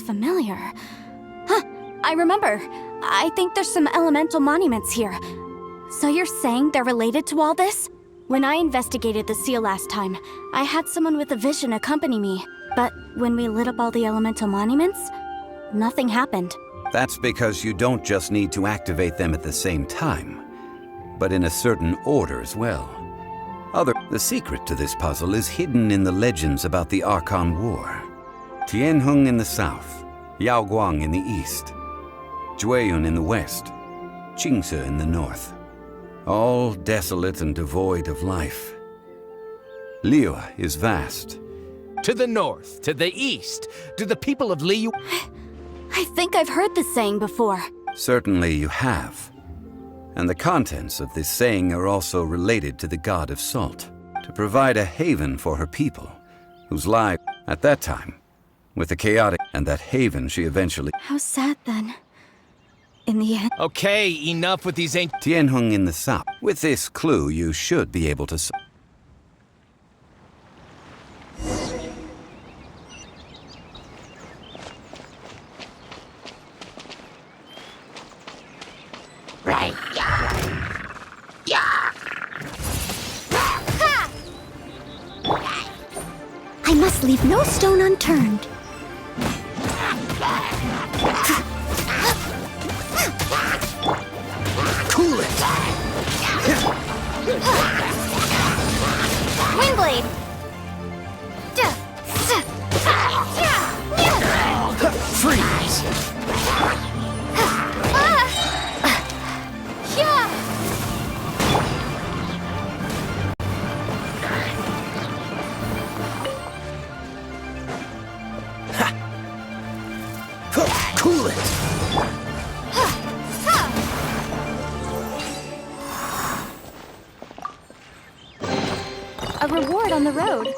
familiar. Huh, I remember. I think there's some elemental monuments here. So you're saying they're related to all this? When I investigated the seal last time, I had someone with a vision accompany me. But when we lit up all the elemental monuments, nothing happened. That's because you don't just need to activate them at the same time, but in a certain order as well. The secret to this puzzle is hidden in the legends about the Archon War. Tianheng in the south, Yaoguang in the east, Jueyun in the west, Qingce in the north. All desolate and devoid of life. Liyue is vast. To the north, to the east, do the people of Liyue... I think I've heard this saying before. Certainly you have. And the contents of this saying are also related to the god of salt, to provide a haven for her people, whose lives, at that time, with the chaotic, and that haven she eventually... How sad then. In the end... Okay, enough with these ancient... Tianheng in the south. With this clue, you should be able to... Right. I must leave no stone unturned. Cool it! Windblade! Freeze! Cool it! A reward on the road.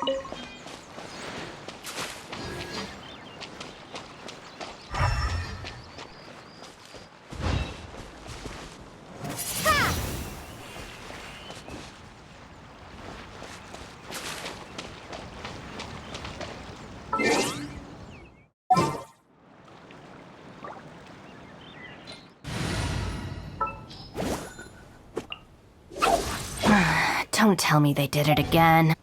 Don't tell me they did it again.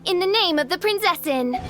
In the name of the Prinzessin!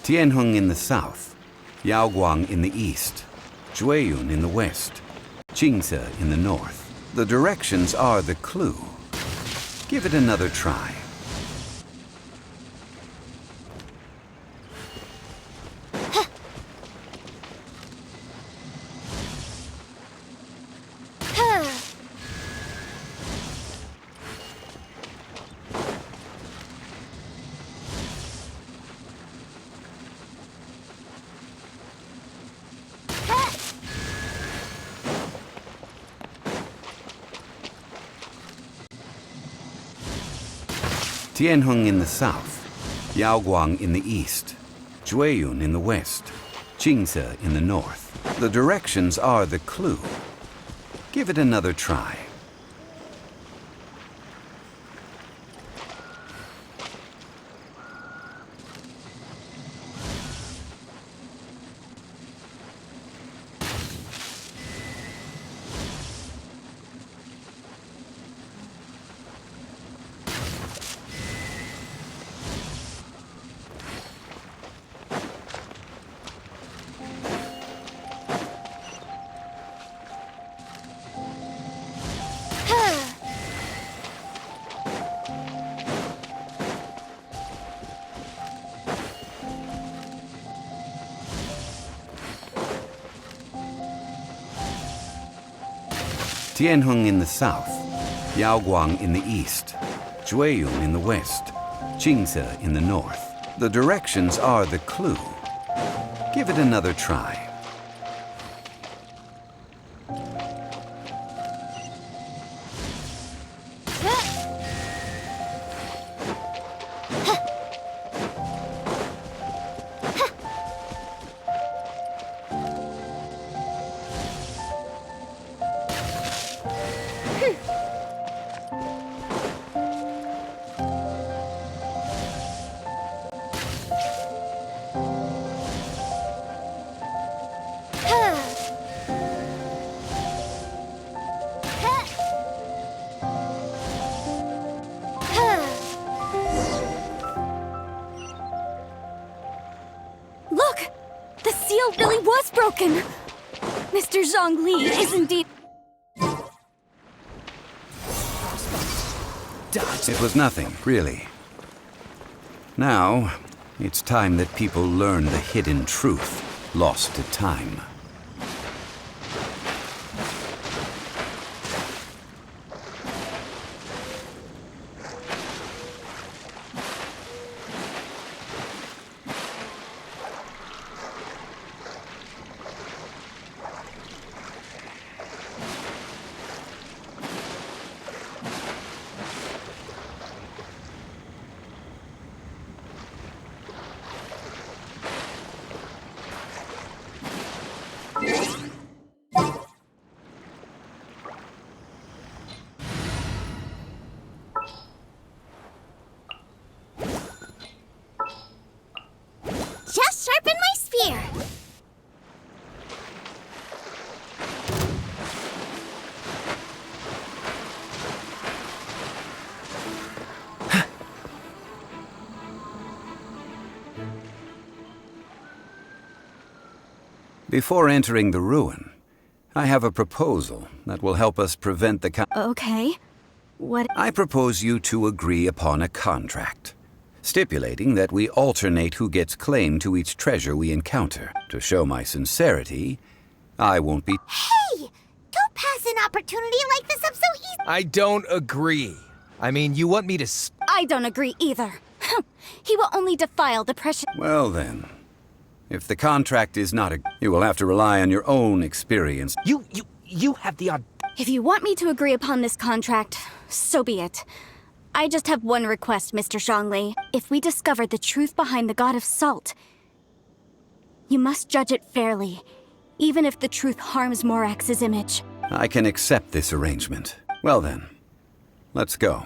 Tianheng in the south, Yaoguang in the east, Jueyun in the west, Qingce in the north. The directions are the clue. Give it another try. Tianheng in the south, Yaoguang in the east, Jueyun in the west, Jingze in the north. The directions are the clue. Give it another try. Tianheng in the south, Yaoguang in the east, Jueyun in the west, Jingze in the north. The directions are the clue. Give it another try. Look! The seal really was broken! Mr. Zhongli is indeed... It was nothing, really. Now, it's time that people learn the hidden truth lost to time. Just sharpen my spear! Before entering the ruin, I have a proposal that will help us prevent the Okay. What... I propose you two agree upon a contract, stipulating that we alternate who gets claim to each treasure we encounter. To show my sincerity, I won't be... Hey! Don't pass an opportunity like this up so easy. I don't agree. I mean, you want me to I don't agree either. He will only defile the precious... Well then, if the contract is not you will have to rely on your own experience. You have the If you want me to agree upon this contract, so be it. I just have one request, Mr. Zhongli. If we discover the truth behind the God of Salt, you must judge it fairly, even if the truth harms Morax's image. I can accept this arrangement. Well then, let's go.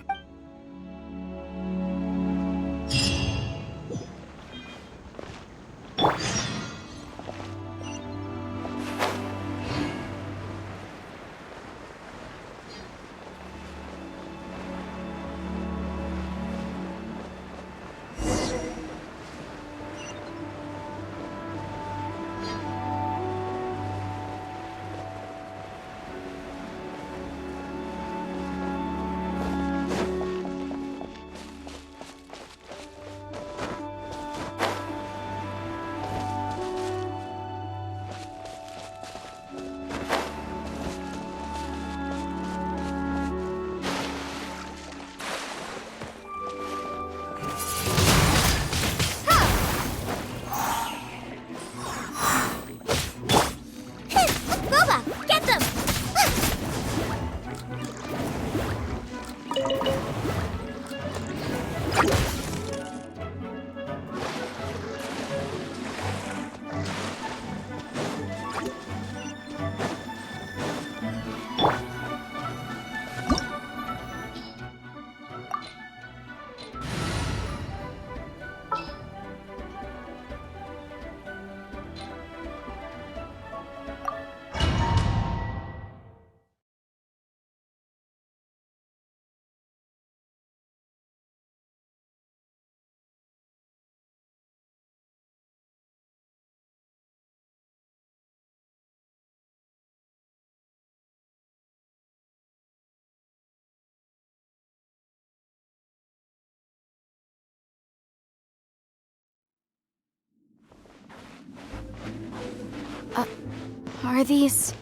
Are these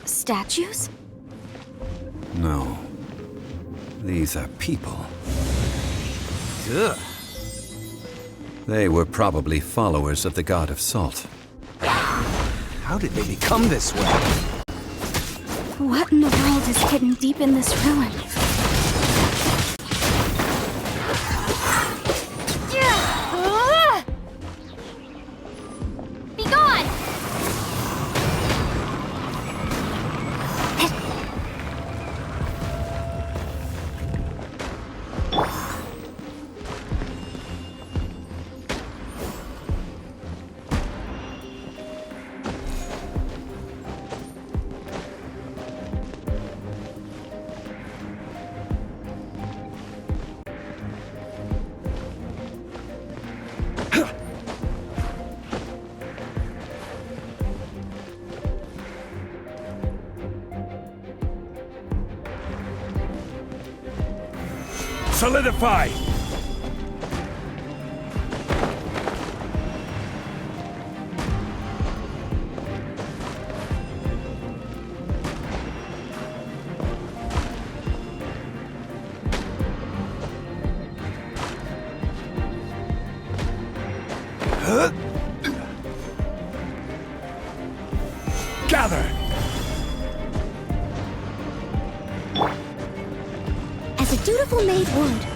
statues? No. These are people. Ugh. They were probably followers of the god of salt. How did they become this way? What in the world is hidden deep in this ruin? Be gone! Solidify! Gather! As a dutiful maid would.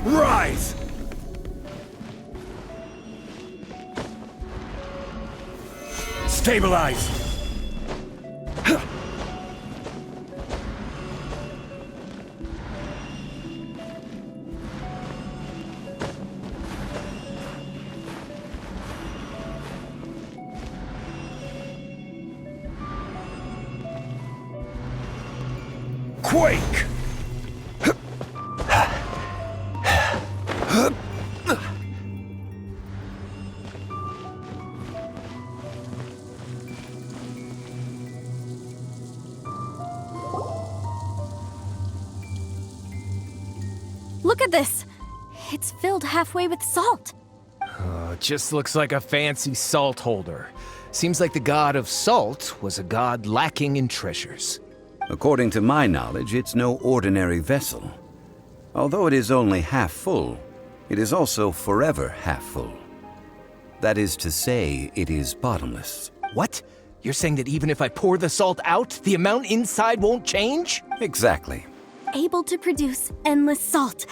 Rise! Stabilize! Quake! Look at this! It's filled halfway with salt. It just looks like a fancy salt holder. Seems like the god of salt was a god lacking in treasures. According to my knowledge, it's no ordinary vessel. Although it is only half full, it is also forever half full. That is to say, it is bottomless. What? You're saying that even if I pour the salt out, the amount inside won't change? Exactly. Able to produce endless salt.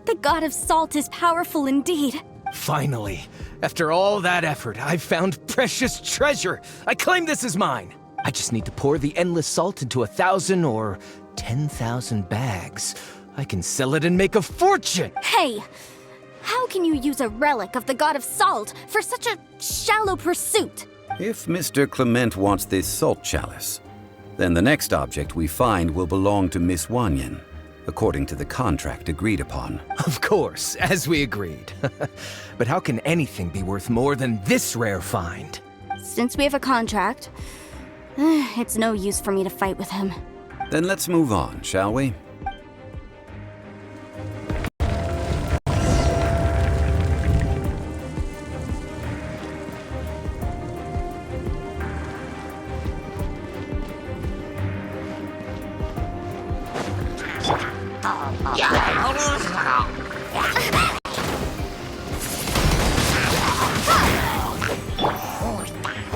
The god of salt is powerful indeed. Finally, after all that effort, I've found precious treasure. I claim this as mine. I just need to pour the endless salt into 1,000 or 10,000 bags. I can sell it and make a fortune. Hey! How can you use a relic of the god of salt for such a shallow pursuit? If Mr. Clement wants this salt chalice, then the next object we find will belong to Miss Wanyan, according to the contract agreed upon. Of course, as we agreed. But how can anything be worth more than this rare find? Since we have a contract, it's no use for me to fight with him. Then let's move on, shall we?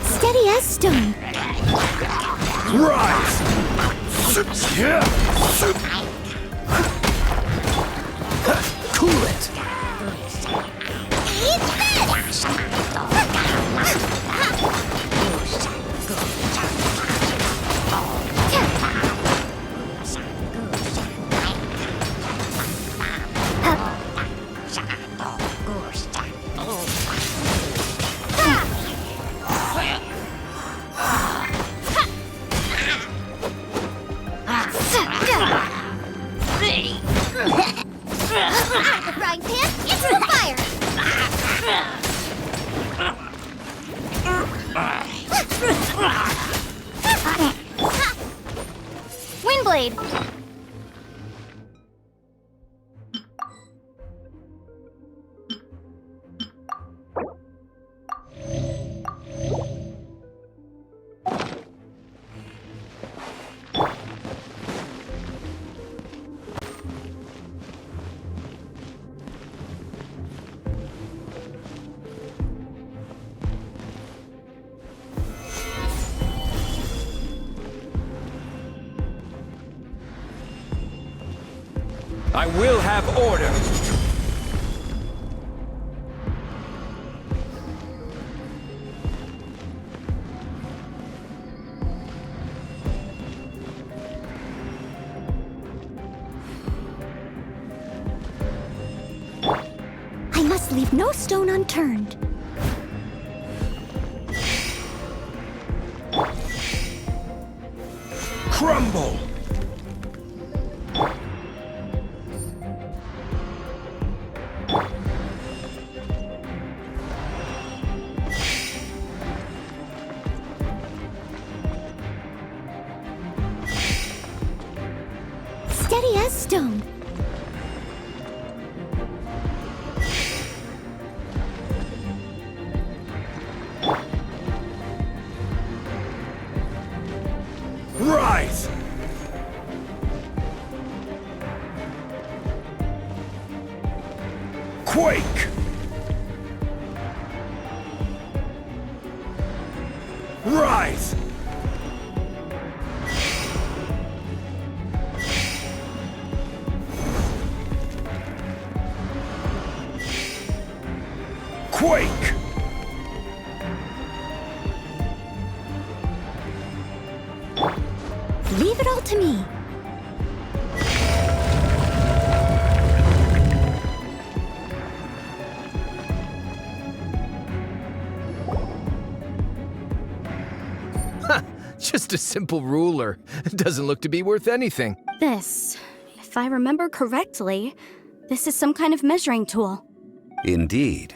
Steady as stone. Rise! Cool it! Eat this! The frying pan into the fire! Windblade! I will have order. I must leave no stone unturned. Crumble! Steady as stone. Rise! Quake! Rise! Quake! Leave it all to me. Just a simple ruler. It doesn't look to be worth anything. This, if I remember correctly, this is some kind of measuring tool. Indeed.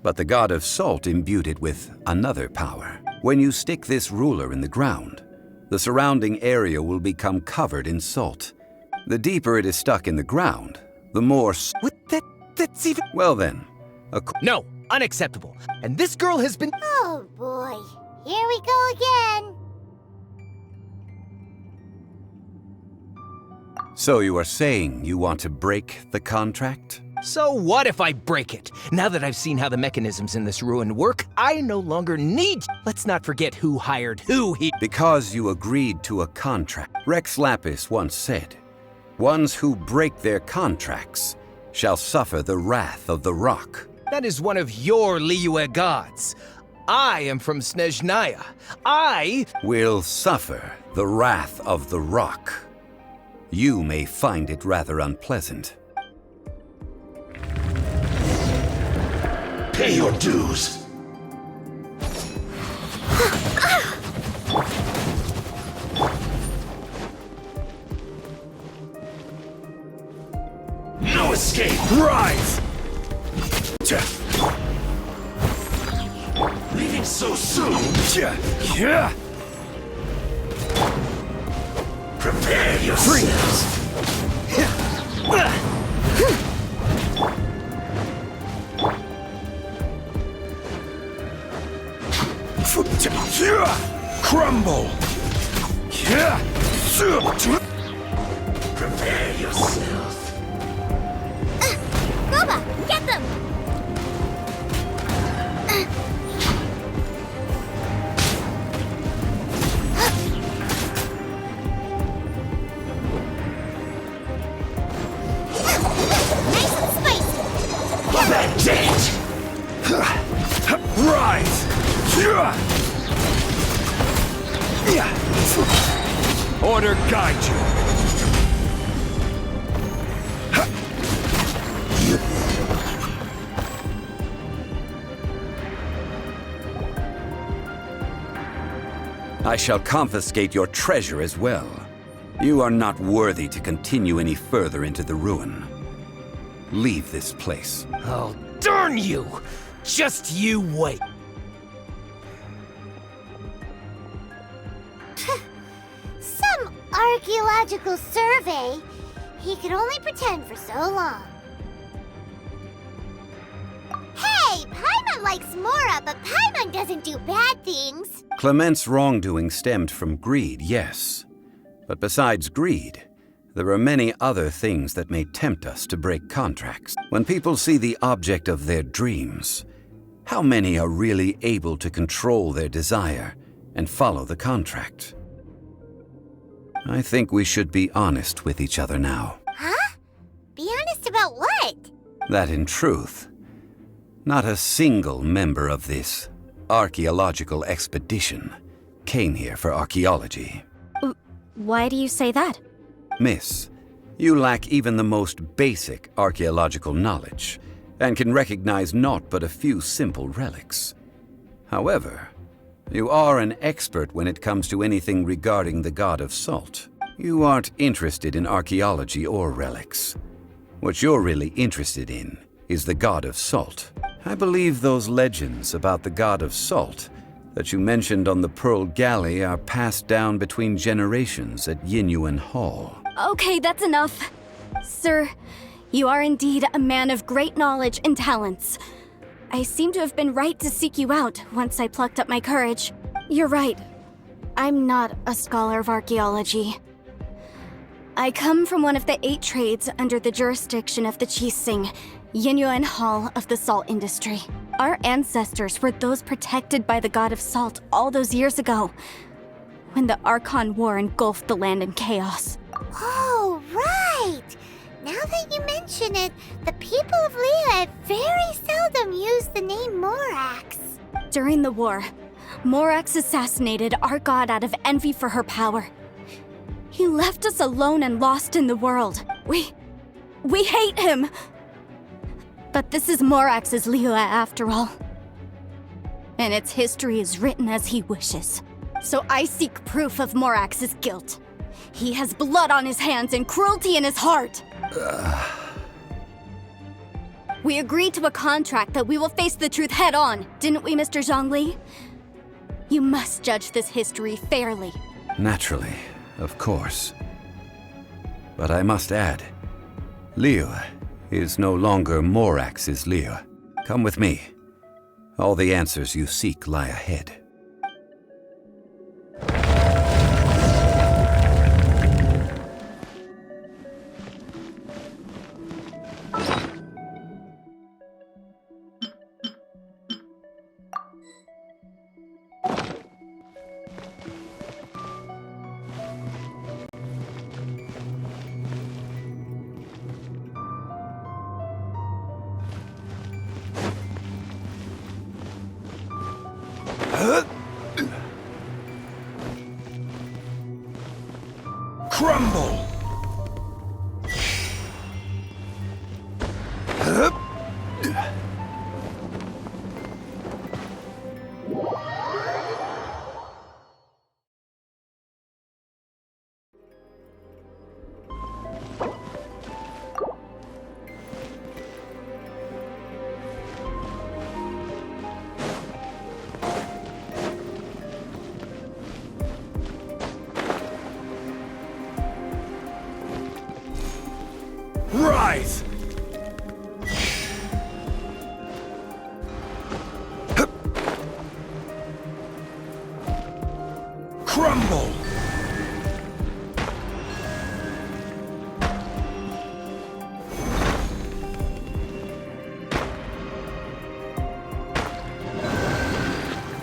But the god of salt imbued it with another power. When you stick this ruler in the ground, the surrounding area will become covered in salt. The deeper it is stuck in the ground, the more What? That's even... Well then, No, unacceptable. And this girl has been... Oh boy, here we go again. So you are saying you want to break the contract? So what if I break it? Now that I've seen how the mechanisms in this ruin work, I no longer need... Let's not forget who hired who here. Because you agreed to a contract. Rex Lapis once said, "Ones who break their contracts shall suffer the wrath of the rock." That is one of your Liyue gods. I am from Snezhnaya. I... Will suffer the wrath of the rock. You may find it rather unpleasant. Pay your dues. No escape. Rise! Leaving so soon. Prepare yourselves. Crumble! Prepare yourself. Roba, get them! Nice and spicy! That's it. Rise! Order guide you. I shall confiscate your treasure as well. You are not worthy to continue any further into the ruin. Leave this place. Oh, darn you! Just you wait. Some archaeological survey. He could only pretend for so long. Hey, Paimon likes Mora, but Paimon doesn't do bad things. Clement's wrongdoing stemmed from greed, yes. But besides greed, there are many other things that may tempt us to break contracts. When people see the object of their dreams, how many are really able to control their desire and follow the contract? I think we should be honest with each other now. Huh? Be honest about what? That in truth, not a single member of this archaeological expedition came here for archaeology. Why do you say that? Miss, you lack even the most basic archaeological knowledge and can recognize naught but a few simple relics. However, you are an expert when it comes to anything regarding the god of salt. You aren't interested in archaeology or relics. What you're really interested in is the god of salt. I believe those legends about the god of salt that you mentioned on the Pearl Galley are passed down between generations at Yinyuan Hall. Okay, that's enough. Sir, you are indeed a man of great knowledge and talents. I seem to have been right to seek you out once I plucked up my courage. You're right. I'm not a scholar of archaeology. I come from one of the 8 trades under the jurisdiction of the Qixing, Yinyuan Hall of the salt industry. Our ancestors were those protected by the god of salt all those years ago, when the Archon War engulfed the land in chaos. Oh, right! Now that you mention it, the people of Liyue very seldom use the name Morax. During the war, Morax assassinated our god out of envy for her power. He left us alone and lost in the world. We hate him! But this is Morax's Liyue after all. And its history is written as he wishes. So I seek proof of Morax's guilt. He has blood on his hands and cruelty in his heart. We agreed to a contract that we will face the truth head on, didn't we, Mr. Zhongli? You must judge this history fairly. Naturally, of course. But I must add, Liyue is no longer Morax's Liyue. Come with me. All the answers you seek lie ahead. Crumble! Rise! Crumble!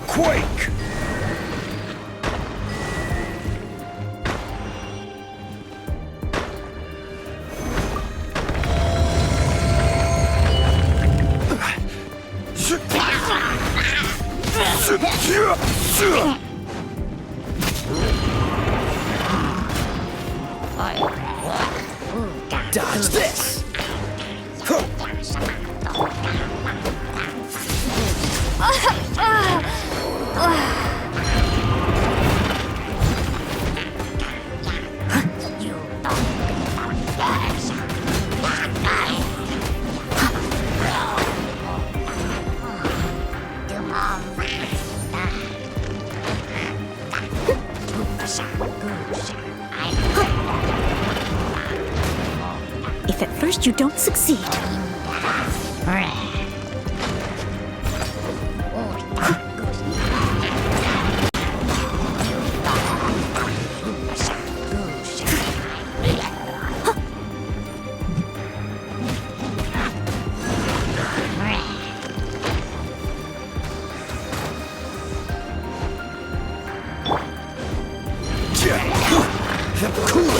Quake! Dodge this! you don't succeed. Cool it!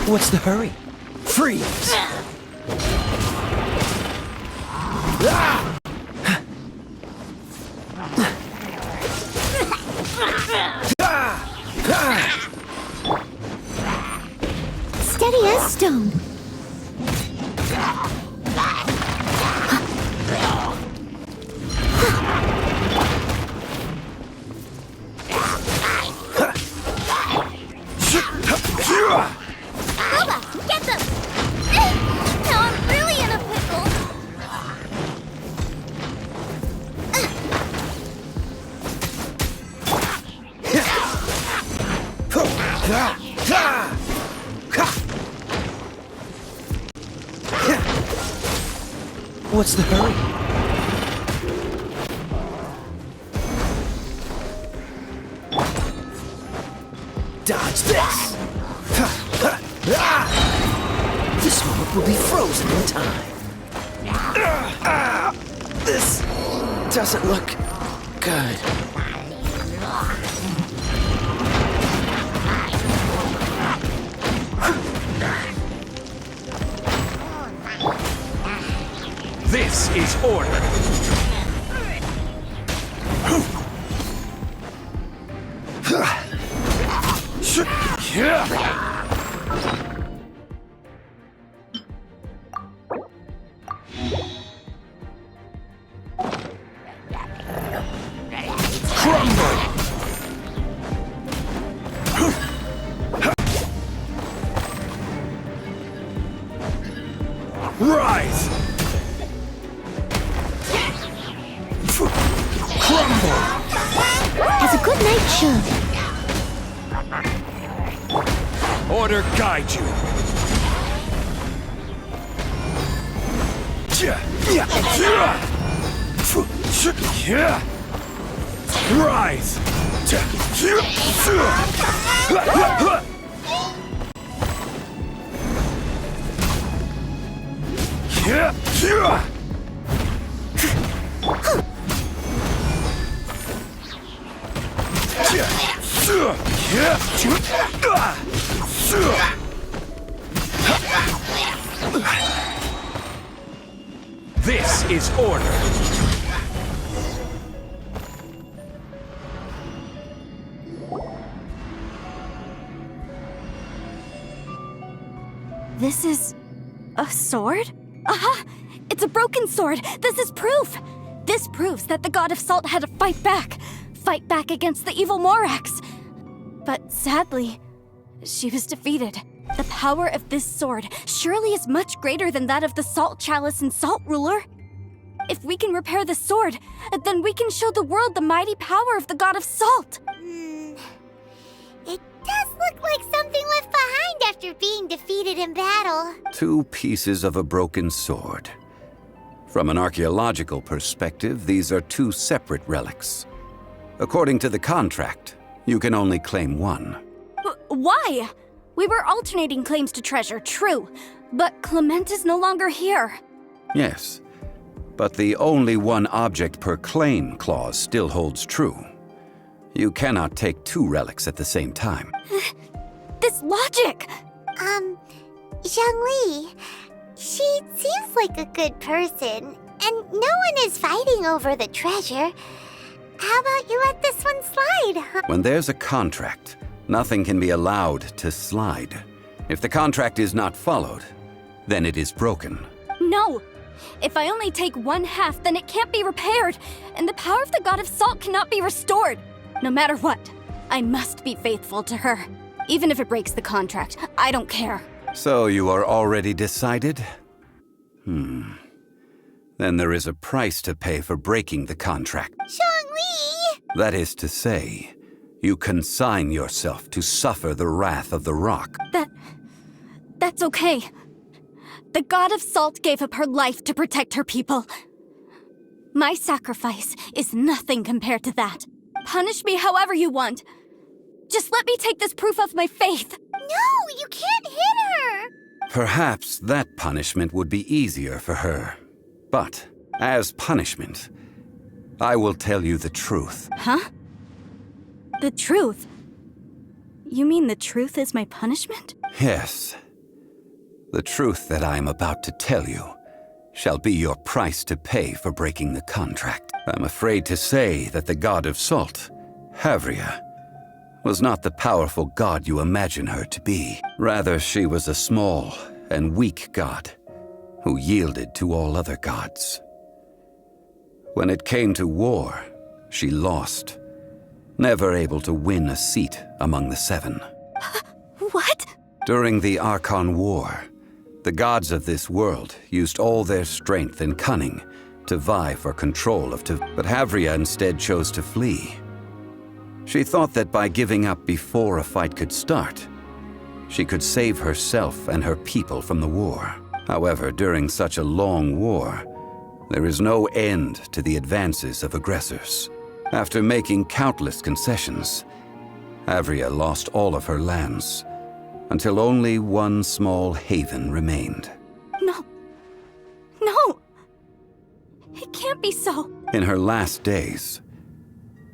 What's the hurry? Freeze! Steady as stone. Bubba, get them! Now I'm really in a pickle. What's the hurry? Dodge this! This moment will be frozen in time. This doesn't look good. This is order. Crumble! Rise! Crumble! As a good night should. Order guide you. Rise! This is order. This is a sword? Aha! It's a broken sword! This is proof! This proves that the god of salt had to fight back against the evil Morax. But sadly, she was defeated. The power of this sword surely is much greater than that of the Salt Chalice and Salt Ruler. If we can repair the sword, then we can show the world the mighty power of the god of salt. It does look like something left behind after being defeated in battle. 2 pieces of a broken sword. From an archaeological perspective, these are 2 separate relics. According to the contract, you can only claim one. Why? We were alternating claims to treasure, true. But Clement is no longer here. Yes, but the only one object per claim clause still holds true. You cannot take 2 relics at the same time. This logic! Zhongli, she seems like a good person, and no one is fighting over the treasure. How about you let this one slide, huh? When there's a contract, nothing can be allowed to slide. If the contract is not followed, then it is broken. No! If I only take 1/2, then it can't be repaired, and the power of the god of salt cannot be restored. No matter what, I must be faithful to her. Even if it breaks the contract, I don't care. So you are already decided? Then there is a price to pay for breaking the contract. Zhongli! That is to say, You consign yourself to suffer the wrath of the rock. That's okay. The God of Salt gave up her life to protect her people. My sacrifice is nothing compared to that. Punish me however you want. Just let me take this proof of my faith. No, you can't hit her! Perhaps that punishment would be easier for her. But, as punishment, I will tell you the truth. Huh? The truth? You mean the truth is my punishment? Yes. The truth that I am about to tell you shall be your price to pay for breaking the contract. I'm afraid to say that the God of Salt, Havria, was not the powerful god you imagine her to be. Rather, she was a small and weak god who yielded to all other gods. When it came to war, she lost, never able to win a seat among the seven. What? During the Archon War, the gods of this world used all their strength and cunning to vie for control of but Havria instead chose to flee. She thought that by giving up before a fight could start, she could save herself and her people from the war. However, during such a long war, there is no end to the advances of aggressors. After making countless concessions, Havria lost all of her lands, until only one small haven remained. No. No! It can't be so. In her last days,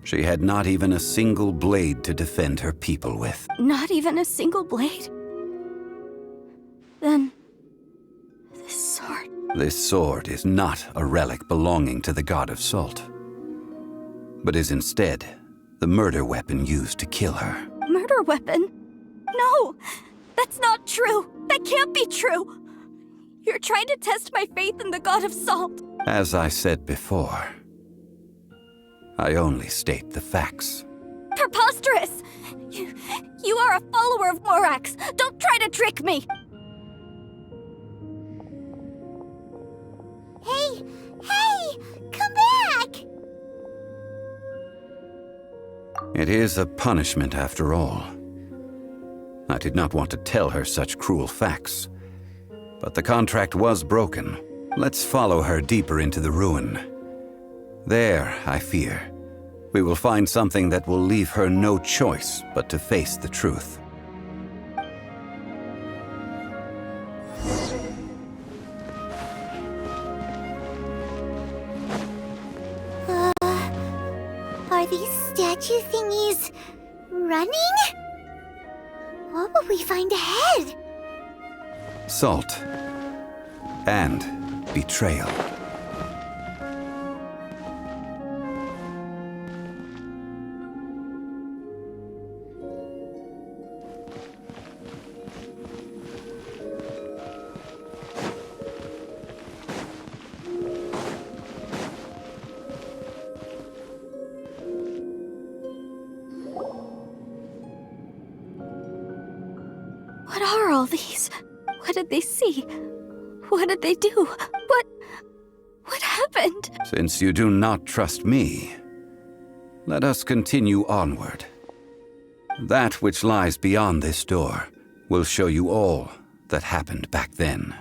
she had not even a single blade to defend her people with. Not even a single blade? Then... this sword... This sword is not a relic belonging to the God of Salt, but is instead the murder weapon used to kill her. Murder weapon? No! That's not true! That can't be true! You're trying to test my faith in the God of Salt. As I said before, I only state the facts. Preposterous! You are a follower of Morax! Don't try to trick me! Hey! Come back! It is a punishment after all. I did not want to tell her such cruel facts, but the contract was broken. Let's follow her deeper into the ruin. There, I fear, we will find something that will leave her no choice but to face the truth. Are these statue thingies running? What will we find ahead? Salt and betrayal. What are all these? What did they see? What did they do? What happened? Since you do not trust me, let us continue onward. That which lies beyond this door will show you all that happened back then.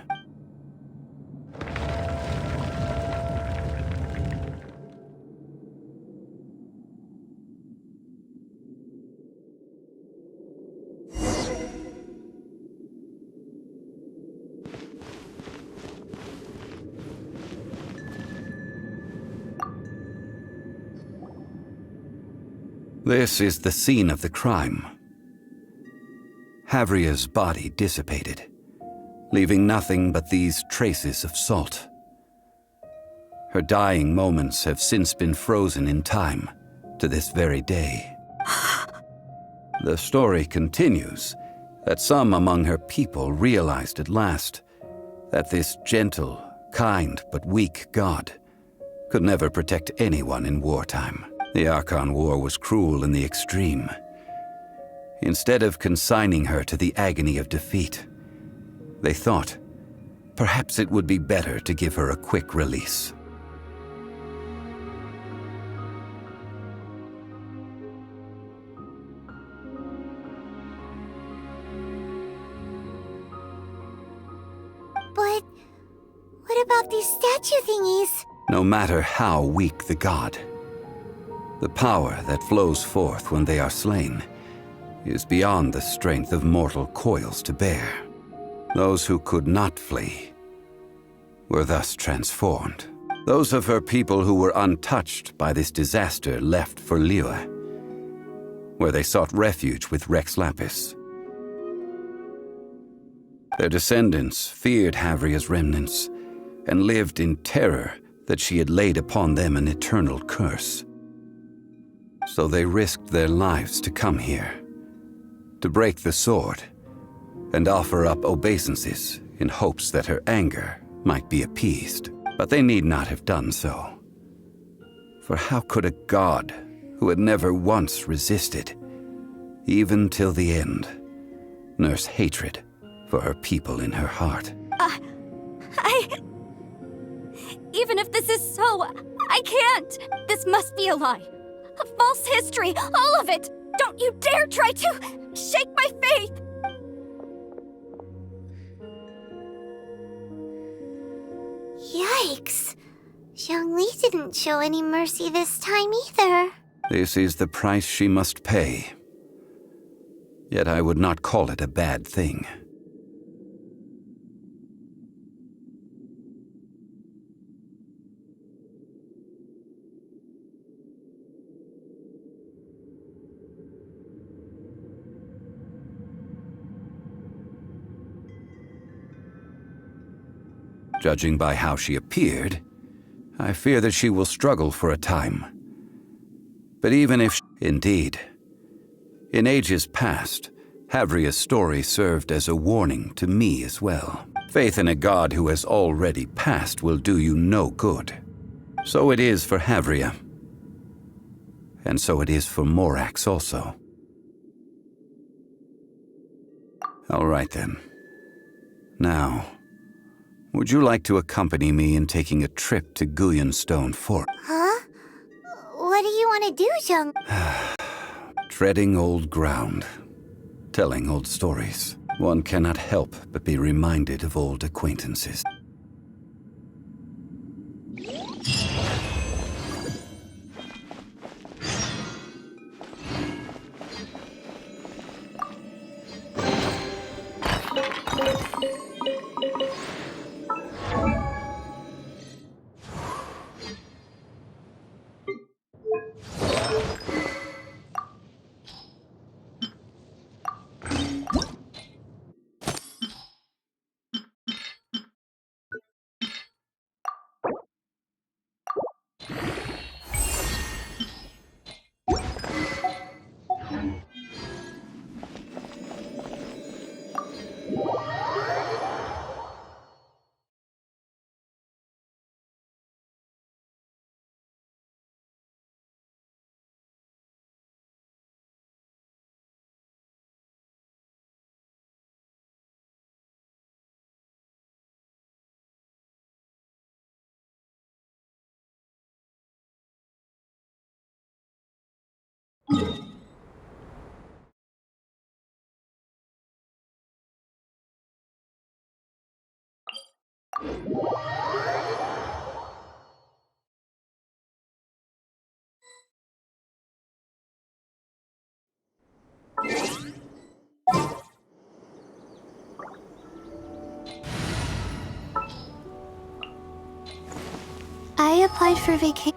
This is the scene of the crime. Havria's body dissipated, leaving nothing but these traces of salt. Her dying moments have since been frozen in time to this very day. The story continues that some among her people realized at last that this gentle, kind, but weak god could never protect anyone in wartime. The Archon War was cruel in the extreme. Instead of consigning her to the agony of defeat, they thought perhaps it would be better to give her a quick release. about these statue thingies? No matter how weak the god, the power that flows forth when they are slain is beyond the strength of mortal coils to bear. Those who could not flee were thus transformed. Those of her people who were untouched by this disaster left for Liyue, where they sought refuge with Rex Lapis. Their descendants feared Havria's remnants and lived in terror that she had laid upon them an eternal curse. So they risked their lives to come here, to break the sword, and offer up obeisances in hopes that her anger might be appeased. But they need not have done so. For how could a god who had never once resisted, even till the end, nurse hatred for her people in her heart? Even if this is so, I can't! This must be a lie. A false history, all of it! Don't you dare try to shake my faith! Yikes. Zhongli didn't show any mercy this time either. This is the price she must pay. Yet I would not call it a bad thing. Judging by how she appeared, I fear that she will struggle for a time. But even if indeed, in ages past, Havria's story served as a warning to me as well. Faith in a god who has already passed will do you no good. So it is for Havria. And so it is for Morax also. All right then. Now, would you like to accompany me in taking a trip to Guyonstone Fort? Huh? What do you want to do, Zhong? Treading old ground, telling old stories. One cannot help but be reminded of old acquaintances. I applied for vacation.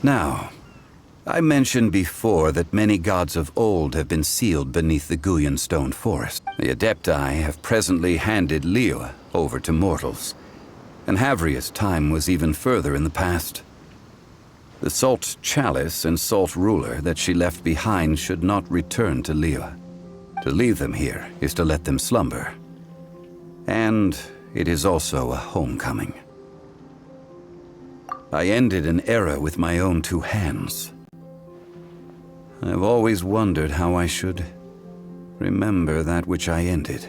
Now, I mentioned before that many gods of old have been sealed beneath the Guyan stone forest. The Adepti have presently handed Liyue over to mortals, and Havria's time was even further in the past. The Salt Chalice and Salt Ruler that she left behind should not return to Liyue. To leave them here is to let them slumber. And it is also a homecoming. I ended an era with my own two hands. I've always wondered how I should remember that which I ended.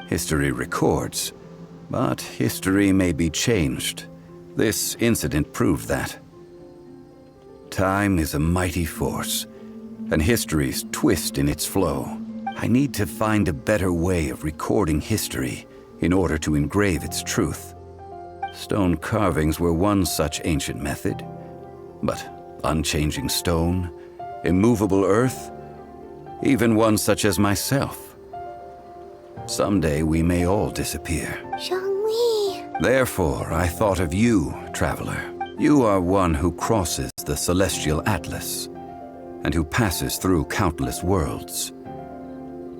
History records, but history may be changed. This incident proved that. Time is a mighty force, and history's twist in its flow. I need to find a better way of recording history in order to engrave its truth. Stone carvings were one such ancient method, but unchanging stone, immovable earth, even one such as myself. Someday we may all disappear. Zhongli. Therefore, I thought of you, traveler. You are one who crosses the celestial atlas, and who passes through countless worlds.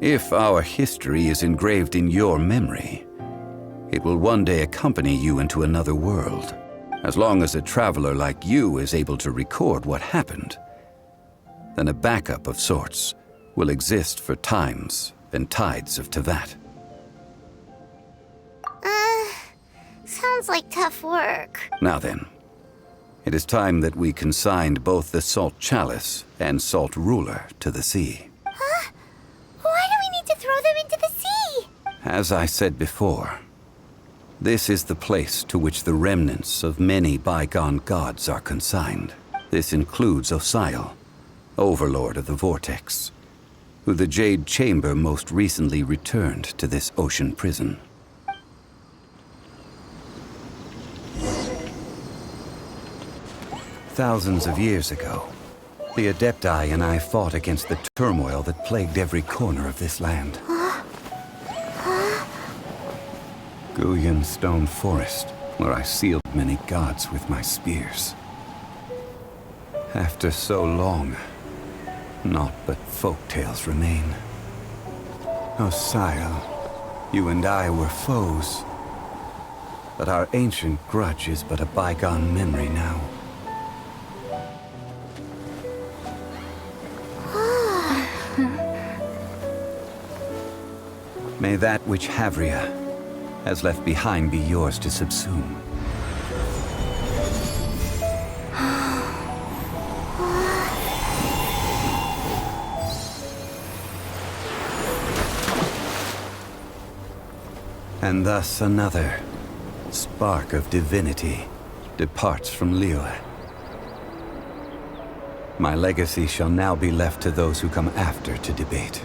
If our history is engraved in your memory, it will one day accompany you into another world. As long as a traveler like you is able to record what happened, then a backup of sorts will exist for times and tides of Teyvat. Sounds like tough work. Now then, it is time that we consigned both the Salt Chalice and Salt Ruler to the sea. Huh? Why do we need to throw them into the sea? As I said before, this is the place to which the remnants of many bygone gods are consigned. This includes Osial, Overlord of the Vortex, who the Jade Chamber most recently returned to this ocean prison. Thousands of years ago, the Adepti and I fought against the turmoil that plagued every corner of this land. Guyan Stone Forest, where I sealed many gods with my spears. After so long, naught but folk tales remain. Osial, you and I were foes, but our ancient grudge is but a bygone memory now. May that which Havria has left behind be yours to subsume. And thus another spark of divinity departs from Liyue. My legacy shall now be left to those who come after to debate.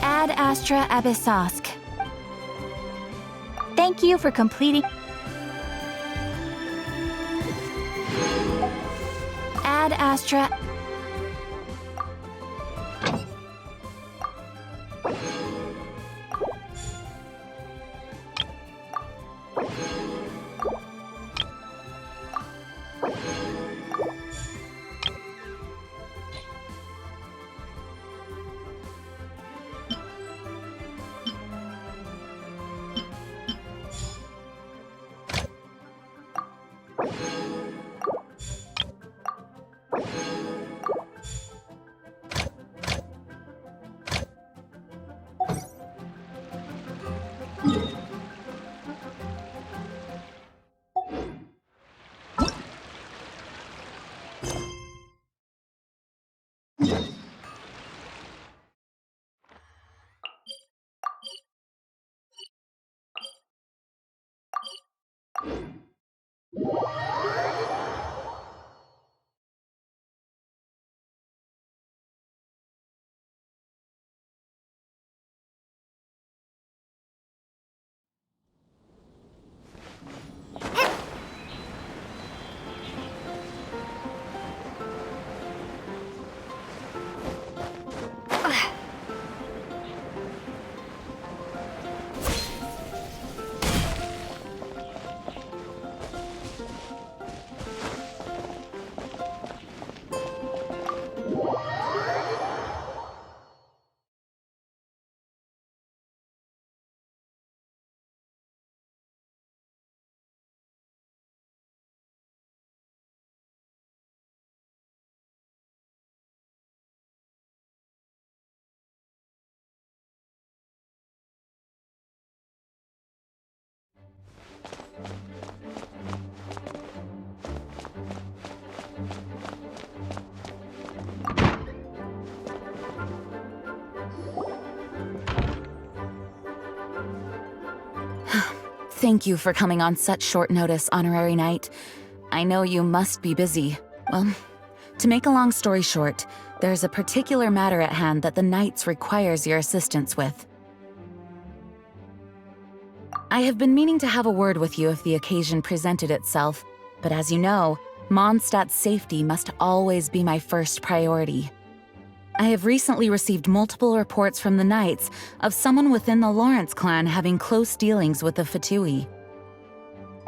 Ad Astra Abyssosk. Thank you for completing. Ad Astra. Thank you for coming on such short notice, Honorary Knight. I know you must be busy. Well, to make a long story short, there's a particular matter at hand that the Knights requires your assistance with. I have been meaning to have a word with you if the occasion presented itself, but as you know, Mondstadt's safety must always be my first priority. I have recently received multiple reports from the Knights of someone within the Lawrence clan having close dealings with the Fatui.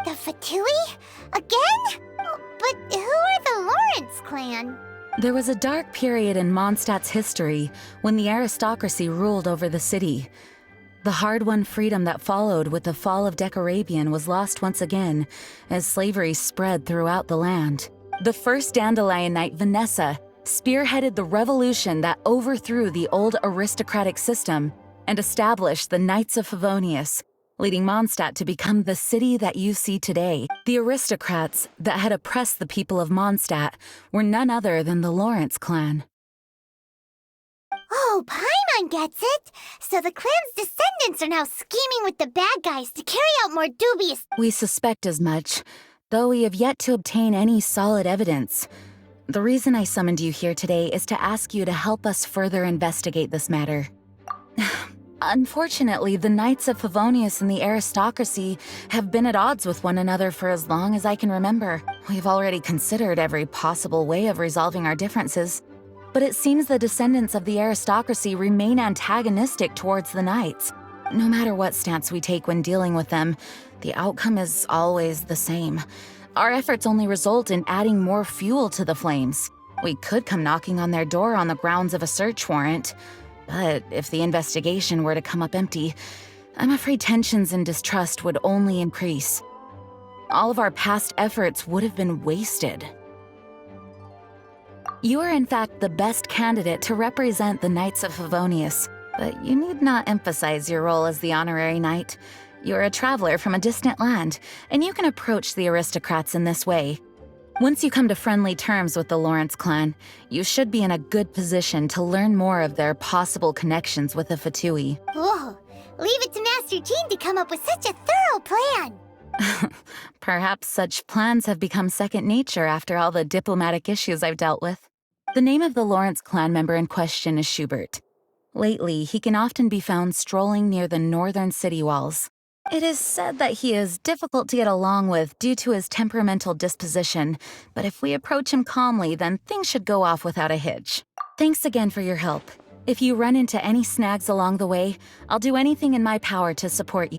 The Fatui? Again? But who are the Lawrence clan? There was a dark period in Mondstadt's history when the aristocracy ruled over the city. The hard-won freedom that followed with the fall of Decarabian was lost once again as slavery spread throughout the land. The first Dandelion Knight, Vanessa, spearheaded the revolution that overthrew the old aristocratic system and established the Knights of Favonius, leading Mondstadt to become the city that you see today. The aristocrats that had oppressed the people of Mondstadt were none other than the Lawrence clan. Oh, Paimon gets it! So the clan's descendants are now scheming with the bad guys to carry out more dubious— We suspect as much, though we have yet to obtain any solid evidence. The reason I summoned you here today is to ask you to help us further investigate this matter. Unfortunately, the Knights of Favonius and the aristocracy have been at odds with one another for as long as I can remember. We've already considered every possible way of resolving our differences, but it seems the descendants of the aristocracy remain antagonistic towards the Knights. No matter what stance we take when dealing with them, the outcome is always the same. Our efforts only result in adding more fuel to the flames. We could come knocking on their door on the grounds of a search warrant, but if the investigation were to come up empty, I'm afraid tensions and distrust would only increase. All of our past efforts would have been wasted. You are in fact the best candidate to represent the Knights of Favonius, but you need not emphasize your role as the honorary knight. You're a traveler from a distant land, and you can approach the aristocrats in this way. Once you come to friendly terms with the Lawrence clan, you should be in a good position to learn more of their possible connections with the Fatui. Whoa, leave it to Master Jean to come up with such a thorough plan. Perhaps such plans have become second nature after all the diplomatic issues I've dealt with. The name of the Lawrence clan member in question is Schubert. Lately, he can often be found strolling near the northern city walls. It is said that he is difficult to get along with due to his temperamental disposition, but if we approach him calmly, then things should go off without a hitch. Thanks again for your help. If you run into any snags along the way, I'll do anything in my power to support you.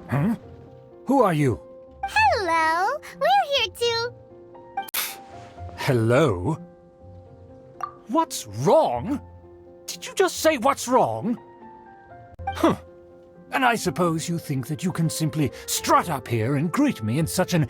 Huh? Who are you? Hello, we're here to... Hello? What's wrong? Did you just say what's wrong? Huh. And I suppose you think that you can simply strut up here and greet me in such an